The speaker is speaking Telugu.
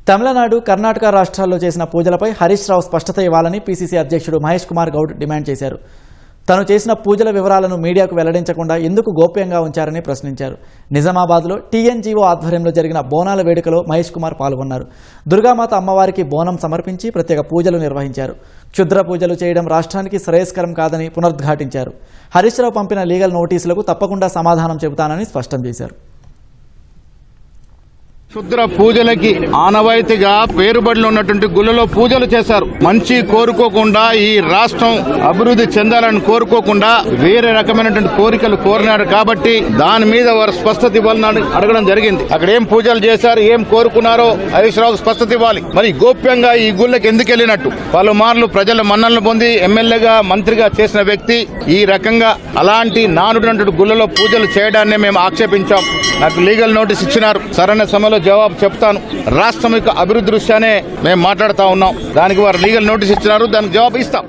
తమిళనాడు, కర్ణాటక రాష్ట్రాల్లో చేసిన పూజలపై హరీష్ రావు స్పష్టత ఇవ్వాలని పీసీసీ అధ్యక్షుడు మహేష్ కుమార్ గౌడ్ డిమాండ్ చేశారు. తను చేసిన పూజల వివరాలను మీడియాకు వెల్లడించకుండా ఎందుకు గోప్యంగా ఉంచారని ప్రశ్నించారు. నిజామాబాద్లో టీఎన్జీఓ ఆధ్వర్యంలో జరిగిన బోనాల వేడుకలో మహేష్ కుమార్ పాల్గొన్నారు. దుర్గామాత అమ్మవారికి బోనం సమర్పించి ప్రత్యేక పూజలు నిర్వహించారు. క్షుద్ర పూజలు చేయడం రాష్ట్రానికి శ్రేయస్కరం కాదని పునరుద్ఘాటించారు. హరీష్ రావు పంపిన లీగల్ నోటీసులకు తప్పకుండా సమాధానం చెబుతానని స్పష్టం చేశారు. క్షుద్ర పూజలకి ఆనవాయితీగా పేరుబడిలో ఉన్నటువంటి గుళ్ళలో పూజలు చేశారు. మంచి కోరుకోకుండా, ఈ రాష్ట్రం అభివృద్ధి చెందాలని కోరుకోకుండా వేరే రకమైనటువంటి కోరికలు కోరినారు. కాబట్టి దాని మీద వారు స్పష్టత ఇవ్వాలని అడగడం జరిగింది. అక్కడ ఏం పూజలు చేశారు, ఏం కోరుకున్నారో హరీష్ రావు స్పష్టత ఇవ్వాలి. మరి గోప్యంగా ఈ గుళ్ళకి ఎందుకు వెళ్ళినట్టు? పలుమార్లు ప్రజల మన్ననలు పొంది ఎమ్మెల్యేగా, మంత్రిగా చేసిన వ్యక్తి ఈ రకంగా అలాంటి నానుడినటువంటి గుళ్ళలో పూజలు చేయడాన్ని మేము ఆక్షేపించాం. నాకు లీగల్ నోటీస్ ఇచ్చినారు. సరైన సమయంలో జవాబు చెప్తాను. రాష్ట్రం యొక్క అభివృద్ధి దృష్ట్యానే మేము మాట్లాడుతూ ఉన్నాం. దానికి వారు లీగల్ నోటీస్ ఇచ్చినారు, దానికి జవాబు ఇస్తాం.